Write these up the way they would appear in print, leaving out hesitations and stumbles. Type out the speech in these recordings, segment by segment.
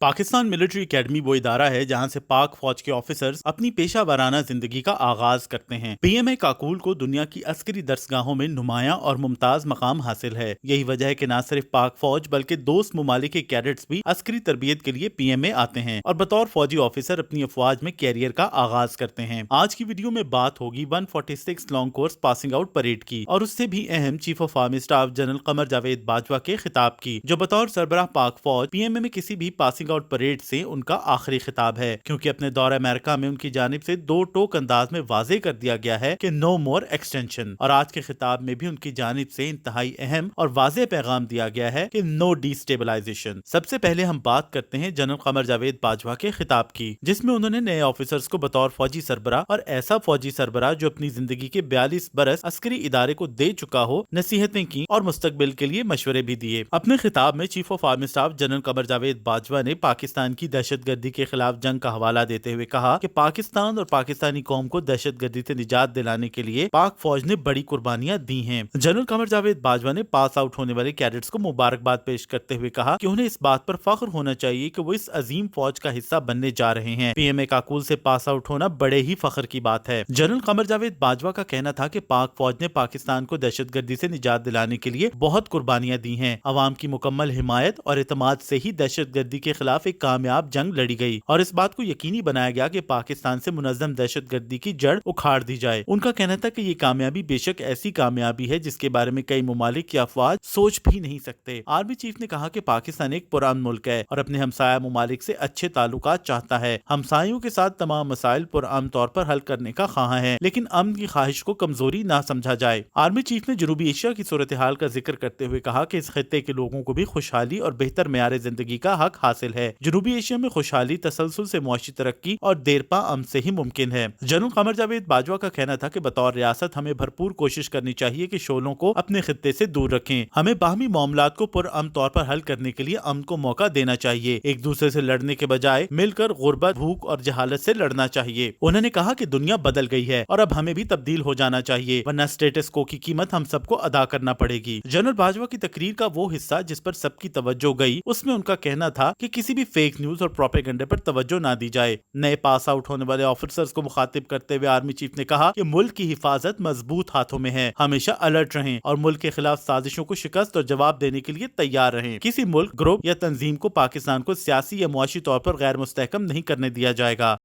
Pakistan military academy वो इदारा है जहां से पाक फौज के ऑफिसर्स अपनी पेशा वाराना जिंदगी का आगाज करते हैं। पीएमए काकूल को दुनिया की अस्करी दरसगाहों में नुमाया और मुमताज मकाम हासिल है। यही वजह है कि न सिर्फ पाक फौज बल्कि दोस्त ममालिक के कैडेट्स भी अस्करी तरबियत के लिए पीएमए आते हैं और बतौर फौजी ऑफिसर अपनी अफवाज में कैरियर का आगाज करते हैं। आज की वीडियो में बात होगी 146 long course passing out parade की और उससे भी अहम chief of army staff general Qamar Javed Bajwa के खिताब की, जो बतौर सरबराह पाक फौज पीएमए में किसी भी पासिंग आउट परेड से उनका आखिरी खिताब है, क्योंकि अपने दौरे अमेरिका में उनकी जानिब से दो टोक अंदाज में वाजे कर दिया गया है कि नो मोर एक्सटेंशन, और आज के खिताब में भी उनकी जानिब से इंतहाई अहम और वाजे पैगाम दिया गया है कि नो डिस्टेबलाइजेशन। सबसे पहले हम बात करते हैं जनरल कमर जावेद बाजवा के खिताब की, जिसमें उन्होंने नए ऑफिसर्स को बतौर फौजी सरबराह और ऐसा फौजी सरबराह जो अपनी जिंदगी के 42 बरस अस्करी इदारे को दे चुका हो नसीहतें की और मुस्तकबिल के लिए मशवरे भी दिए। अपने खिताब में chief of army staff general Qamar Javed Bajwa ने पाकिस्तान की दहशतगर्दी के खिलाफ जंग का हवाला देते हुए कहा कि पाकिस्तान और पाकिस्तानी कौम को दहशतगर्दी से निजात दिलाने के लिए पाक फौज ने बड़ी कुर्बानियां दी हैं। जनरल कमर जावेद बाजवा ने पास आउट होने वाले कैडेट्स को मुबारकबाद पेश करते हुए कहा कि उन्हें इस बात पर फख्र होना चाहिए कि वो इस अजीम फौज का हिस्सा बनने जा रहे हैं। पीएमए काकूल से पास आउट होना बड़े ही फख्र की बात है। जनरल कमर जावेद बाजवा का कहना था कि पाक फौज ने पाकिस्तान को दहशतगर्दी से निजात दिलाने के लिए बहुत कुर्बानियां दी हैं। अवाम की मुकम्मल हिमायत और एतमाद से ही दहशतगर्दी के खिलाफ एक कामयाब जंग लड़ी गई और इस बात को यकीनी बनाया गया कि पाकिस्तान से मुनज़्ज़म दहशतगर्दी की जड़ उखाड़ दी जाए। उनका कहना था कि ये कामयाबी बेशक ऐसी कामयाबी है जिसके बारे में कई ममालिक की अफवाज सोच भी नहीं सकते। आर्मी चीफ ने कहा कि पाकिस्तान एक पुरान मुल्क है और अपने हमसाया ममालिक से अच्छे ताल्लुकात चाहता है। हमसायों के साथ तमाम मसाइल पुरअमन तौर पर हल करने का ख्वाह है, लेकिन अमन की ख्वाहिश को कमजोरी ना समझा जाए। आर्मी चीफ ने जनूबी एशिया की सूरत हाल का जिक्र करते हुए कहा कि इस खित्ते के लोगों को भी खुशहाली और बेहतर मेयार जिंदगी का हक हासिल है। जनूबी एशिया में खुशहाली तसलसल से मुआशी तरक्की और देरपा अमन से ही मुमकिन है। जनरल कमर जावेद बाजवा का कहना था कि बतौर रियासत हमें भरपूर कोशिश करनी चाहिए कि शोलों को अपने खित्ते से दूर रखें। हमें बाहमी मामलात को पुरअमन तौर पर हल करने के लिए अमन को मौका देना चाहिए। एक दूसरे से लड़ने के बजाय मिलकर गुर्बत, भूख और जहालत से लड़ना चाहिए। उन्होंने कहा कि दुनिया बदल गई है और अब हमें भी तब्दील हो जाना चाहिए, वरना स्टेटस को की कीमत हम सबको अदा करना पड़ेगी। जनरल बाजवा की तकरीर का वो हिस्सा जिस पर सबकी तवज्जो गई, उसमें उनका कहना था कि किसी भी फेक न्यूज और प्रोपेगेंडे पर तवज्जो ना दी जाए। नए पास आउट होने वाले ऑफिसर्स को मुखातिब करते हुए आर्मी चीफ ने कहा कि मुल्क की हिफाजत मजबूत हाथों में है। हमेशा अलर्ट रहें और मुल्क के खिलाफ साजिशों को शिकस्त और जवाब देने के लिए तैयार रहें। किसी मुल्क, ग्रुप या तंजीम को पाकिस्तान को सियासी या मुआशी तौर पर गैर मुस्तहकम नहीं करने दिया जाएगा।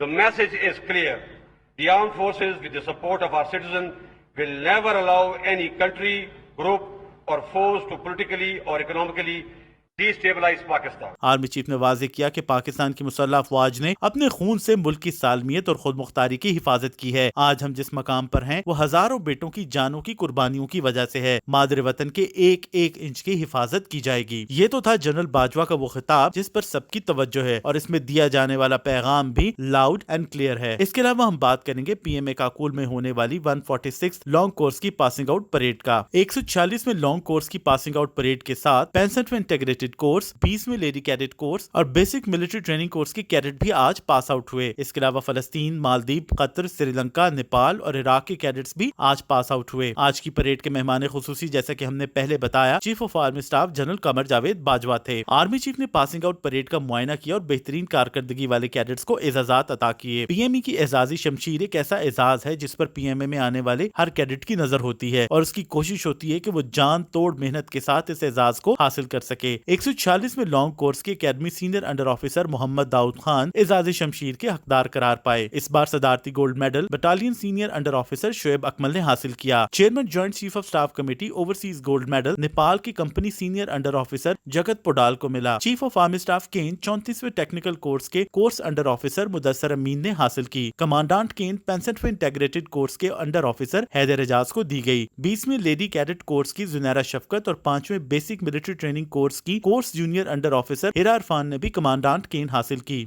The message is clear. The armed forces, with the support of our citizens, will never allow any country, group or force to politically or economically destabilize Pakistan. Army chief ने वाज़ेह किया कि पाकिस्तान की मुसल्लह अफवाज ने अपने खून से मुल्क की सालमियत और खुद मुख्तारी की हिफाजत की है। आज हम जिस मकाम पर हैं वो हजारों बेटों की जानों की कुर्बानियों की वजह से है। मादर वतन के एक एक इंच की हिफाजत की जाएगी। ये तो था जनरल बाजवा का वो खिताब जिस पर सबकी तवज्जो है और इसमें दिया जाने वाला पैगाम भी लाउड एंड क्लियर है। इसके अलावा हम बात करेंगे पीएमए काकूल में होने वाली 146 लॉन्ग कोर्स की पासिंग आउट परेड का। 146 में लॉन्ग कोर्स की पासिंग आउट परेड के साथ 65 में इंटीग्रेटेड कोर्स, 20 में लेडी कैडेट कोर्स और बेसिक मिलिट्री ट्रेनिंग कोर्स के कैडेट भी आज पास आउट हुए। इसके अलावा फलस्तीन, मालदीव, कतर, श्रीलंका, नेपाल और इराक के कैडेट्स भी आज पास आउट हुए। आज की परेड के मेहमान खुसूसी, जैसा कि हमने पहले बताया, chief of army staff general Qamar Javed Bajwa थे। आर्मी चीफ ने पासिंग आउट परेड का मुआयना किया और बेहतरीन कारकर्दगी वाले कैडेट्स को एजाजात अता किए। पीएमई की एजाजी शमशीर एक ऐसा एजाज है जिस पर पीएमए में आने वाले हर कैडेट की नजर होती है और उसकी कोशिश होती है कि वो जान तोड़ मेहनत के साथ इस एजाज को हासिल कर सके। 146 में लॉन्ग कोर्स के academy senior under officer Mohammad Daud Khan एजाज शमशीर के हकदार करार पाए। इस बार सदारती gold medal battalion senior under officer Shoaib Akmal ने हासिल किया। Chairman joint chief of staff committee overseas gold medal Nepal की company senior under officer Jagat Podal को मिला। चीफ ऑफ आर्मी स्टाफ केन 34वें टेक्निकल कोर्स के course under officer Mudassar Amin ने हासिल की। कमांडेंट केन 65वें इंटीग्रेटेड कोर्स के अंडर ऑफिसर हैदर एजाज को दी गई। 20वें लेडी कैडेट कोर्स की जुनैरा शफकत और 5वें बेसिक मिलिट्री ट्रेनिंग कोर्स की कोर्स जूनियर अंडर ऑफिसर हिरा इरफान ने भी कमांडेंट केन हासिल की।